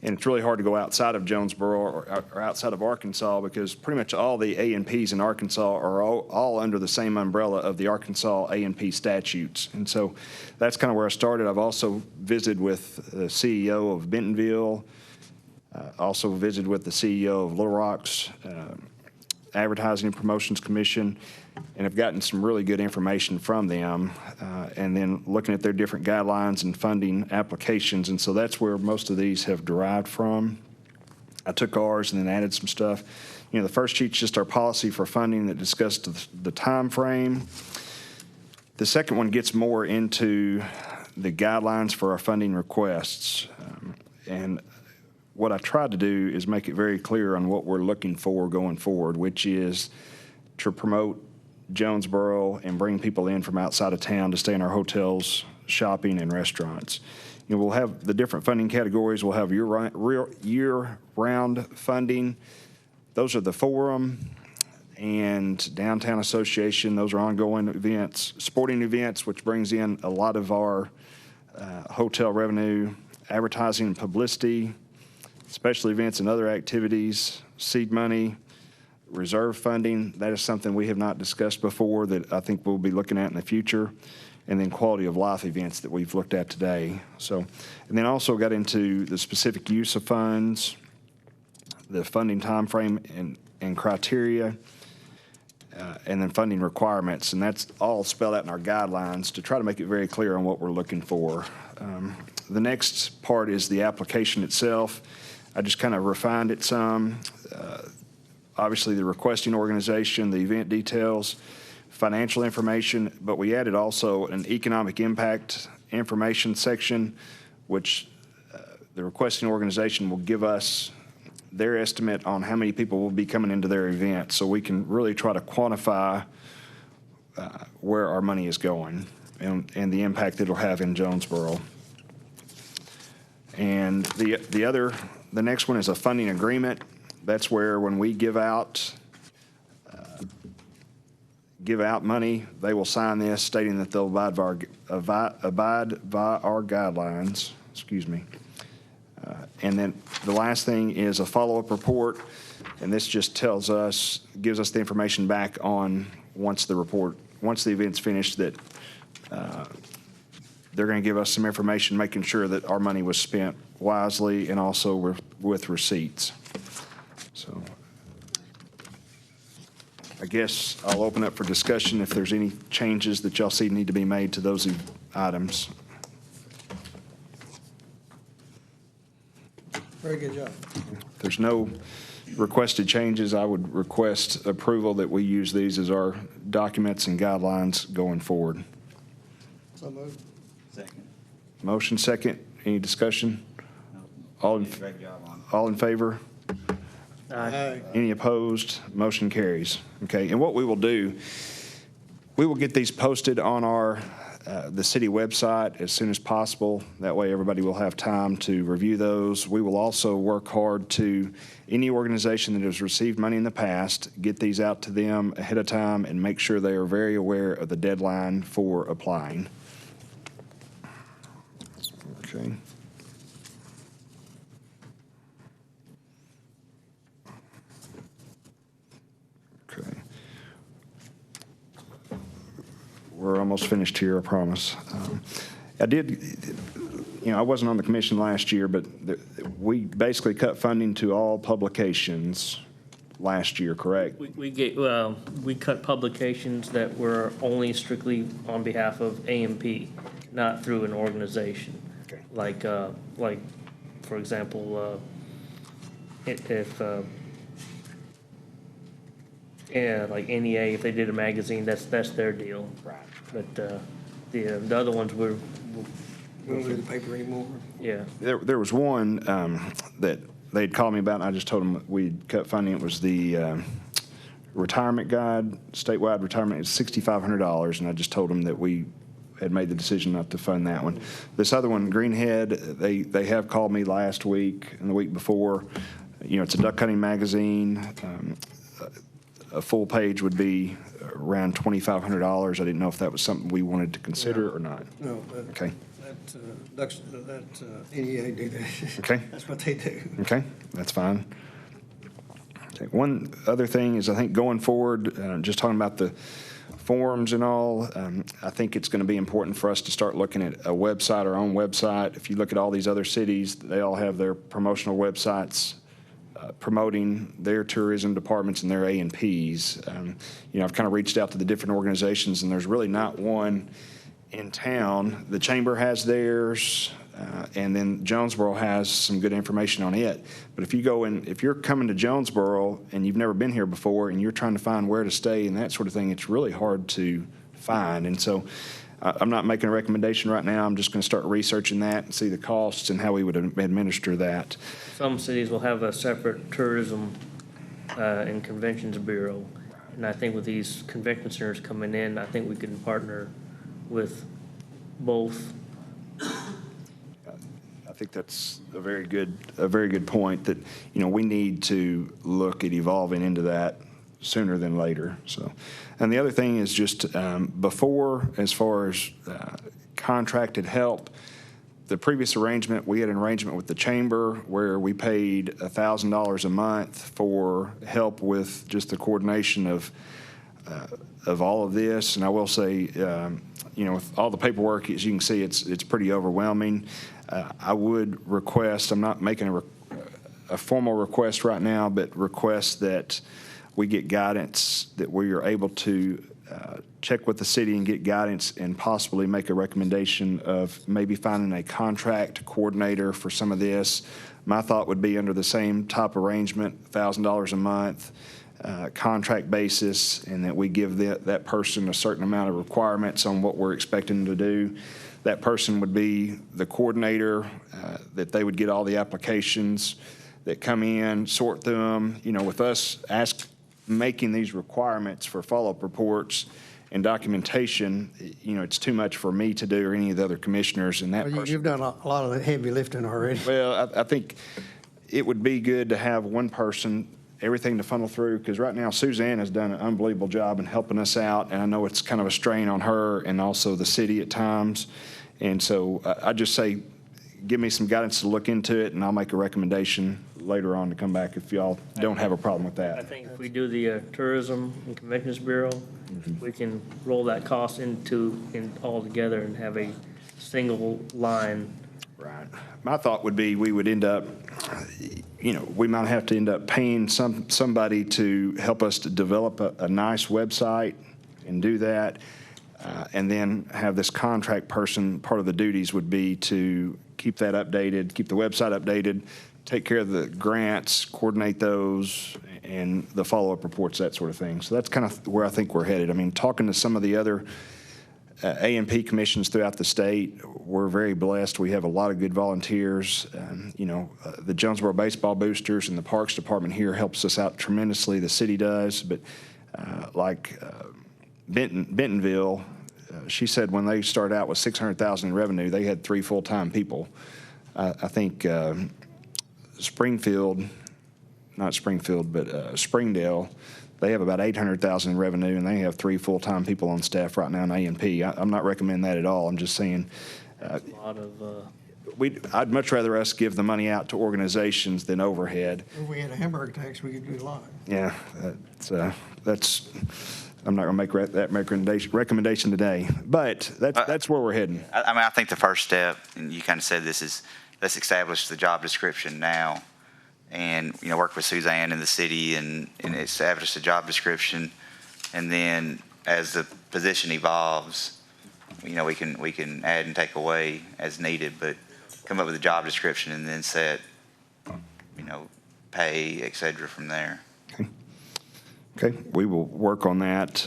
And it's really hard to go outside of Jonesboro or outside of Arkansas because pretty much all the A&Ps in Arkansas are all under the same umbrella of the Arkansas A&P statutes. And so that's kind of where I started. I've also visited with the CEO of Bentonville, also visited with the CEO of Little Rock's Advertising and Promotions Commission, and have gotten some really good information from them, and then looking at their different guidelines and funding applications. And so that's where most of these have derived from. I took ours and then added some stuff. You know, the first sheet's just our policy for funding that discussed the time frame. The second one gets more into the guidelines for our funding requests. And what I tried to do is make it very clear on what we're looking for going forward, which is to promote Jonesboro and bring people in from outside of town to stay in our hotels, shopping, and restaurants. You know, we'll have the different funding categories. We'll have year-round funding. Those are the Forum and Downtown Association. Those are ongoing events. Sporting events, which brings in a lot of our hotel revenue, advertising and publicity, special events and other activities, seed money, reserve funding. That is something we have not discussed before that I think we'll be looking at in the future. And then quality of life events that we've looked at today. So, and then also got into the specific use of funds, the funding timeframe and criteria, and then funding requirements. And that's all spelled out in our guidelines to try to make it very clear on what we're looking for. The next part is the application itself. I just kind of refined it some. Obviously, the requesting organization, the event details, financial information, but we added also an economic impact information section, which the requesting organization will give us their estimate on how many people will be coming into their event, so we can really try to quantify where our money is going and the impact it'll have in Jonesboro. And the next one is a funding agreement. That's where when we give out money, they will sign this stating that they'll abide by our guidelines. Excuse me. And then the last thing is a follow-up report, and this just gives us the information back on once the event's finished that they're going to give us some information, making sure that our money was spent wisely and also with receipts. So I guess I'll open up for discussion if there's any changes that y'all see need to be made to those items. Very good job. If there's no requested changes, I would request approval that we use these as our documents and guidelines going forward. So moved. Second. Motion second. Any discussion? All in favor? Aye. Any opposed? Motion carries. Okay, and what we will do, we will get these posted on our the city website as soon as possible. That way everybody will have time to review those. We will also work hard to any organization that has received money in the past, get these out to them ahead of time and make sure they are very aware of the deadline for applying. Okay. Okay. We're almost finished here, I promise. I wasn't on the commission last year, but we basically cut funding to all publications last year, correct? We cut publications that were only strictly on behalf of A&P, not through an organization. Okay. Like, for example, like NEA, if they did a magazine, that's their deal. Right. But the other ones were We don't do the paper anymore. yeah. There was one that they'd called me about, and I just told them we'd cut funding. It was the retirement guide, statewide retirement. It's $6,500, and I just told them that we had made the decision not to fund that one. This other one, Greenhead, they have called me last week and the week before. It's a duck hunting magazine. A full page would be around $2,500. I didn't know if that was something we wanted to consider or not. No, Okay. That NEA do that. Okay. That's what they do. Okay, that's fine. Okay, one other thing is, I think going forward, just talking about the forms and all, I think it's going to be important for us to start looking at a website, our own website. If you look at all these other cities, they all have their promotional websites promoting their tourism departments and their A&Ps. I've kind of reached out to the different organizations, and there's really not one in town. The Chamber has theirs, and then Jonesboro has some good information on it. But if you're coming to Jonesboro and you've never been here before and you're trying to find where to stay and that sort of thing, it's really hard to find. And so I'm not making a recommendation right now. I'm just going to start researching that and see the costs and how we would administer that. Some cities will have a separate tourism and conventions bureau. And I think with these convention centers coming in, I think we can partner with both. I think that's a very good point, that, we need to look at evolving into that sooner than later. So, and the other thing is just before, as far as contracted help, the previous arrangement, we had an arrangement with the Chamber where we paid $1,000 a month for help with just the coordination of all of this. And I will say, with all the paperwork, as you can see, it's pretty overwhelming. I would request, I'm not making a formal request right now, but request that we get guidance, that we are able to check with the city and get guidance and possibly make a recommendation of maybe finding a contract coordinator for some of this. My thought would be under the same type arrangement, $1,000 a month, contract basis, and that we give that person a certain amount of requirements on what we're expecting them to do. That person would be the coordinator, that they would get all the applications that come in, sort through them. With us making these requirements for follow-up reports and documentation, it's too much for me to do or any of the other commissioners. And that Well, person, you've done a lot of the heavy lifting already. well, I think it would be good to have one person, everything to funnel through, because right now Suzanne has done an unbelievable job in helping us out, and I know it's kind of a strain on her and also the city at times. And so I just say, give me some guidance to look into it, and I'll make a recommendation later on to come back if y'all don't have a problem with I that. think if we do the Tourism and Conventions Bureau, we can roll that cost in all together and have a single line. Right. My thought would be we would end up, we might have to end up paying somebody to help us to develop a nice website and do that. And then have this contract person, part of the duties would be to keep that updated, keep the website updated, take care of the grants, coordinate those, and the follow-up reports, that sort of thing. So that's kind of where I think we're headed. I mean, talking to some of the other A&P commissions throughout the state, we're very blessed. We have a lot of good volunteers. The Jonesboro Baseball Boosters and the Parks Department here helps us out tremendously. The city does, but Bentonville, she said when they started out with $600,000 in revenue, they had 3 full-time people. I think Springdale, they have about $800,000 in revenue, and they have 3 full-time people on staff right now in A&P. I'm not recommending that at all. I'm just saying A lot of, I'd much rather us give the money out to organizations than overhead. If we had a hamburger tax, we could do a lot. Yeah, that's. I'm not going to make that recommendation today, but that's where we're heading. I think the first step, and you kind of said this, is let's establish the job description now, and work with Suzanne and the city and establish the job description, and then as the position evolves, we can add and take away as needed, but come up with a job description and then set pay, et cetera, from there. Okay, we will work on that.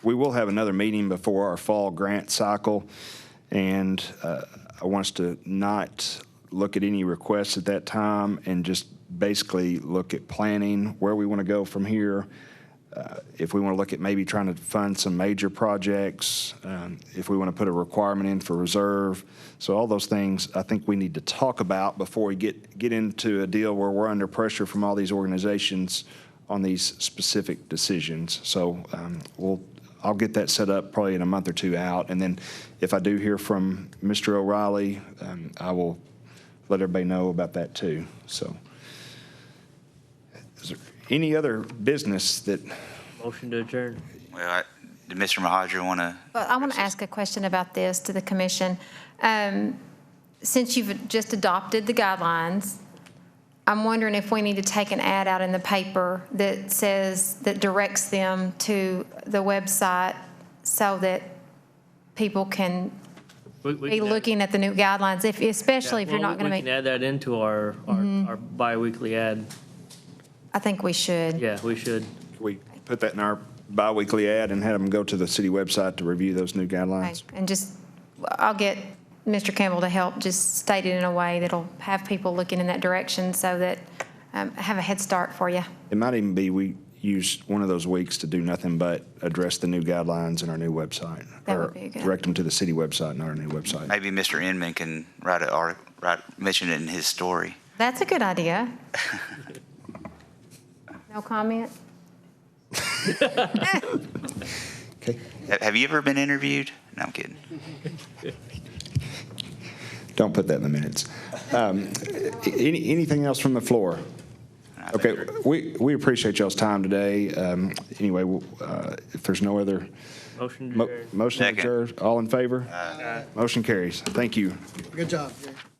We will have another meeting before our fall grant cycle, and I want us to not look at any requests at that time and just basically look at planning where we want to go from here. If we want to look at maybe trying to fund some major projects, if we want to put a requirement in for reserve. So all those things I think we need to talk about before we get into a deal where we're under pressure from all these organizations on these specific decisions. So I'll get that set up probably in a month or two out. And then if I do hear from Mr. O'Reilly, I will let everybody know about that too. So is there any other business that, Motion to adjourn. Well, did Mr. Mahajer want to? Well, I want to ask a question about this to the commission. Since you've just adopted the guidelines, I'm wondering if we need to take an ad out in the paper that says, that directs them to the website so that people can We be can add- looking at the new guidelines, especially if you're Well, not going to We make, can add that into our bi-weekly ad. I think we should. Yeah, we should. we put that in our biweekly ad and have them go to the city website to review those new Okay, guidelines? and just, I'll get Mr. Campbell to help just state it in a way that'll have people looking in that direction so that, have a head start for you. It might even be we use one of those weeks to do nothing but address the new guidelines in our new website. That would or be good. Direct them to the city website, not our new website. Maybe Mr. Inman can mention it in his story. That's a good idea. No comment? Okay. Have you ever been interviewed? No, I'm kidding. Don't put that in the minutes. Anything else from the floor? Okay, we appreciate y'all's time today. Anyway, if there's no other Motion to adjourn. motion Second. adjourned, all in favor? Motion carries. Thank you. Good job, Jerry.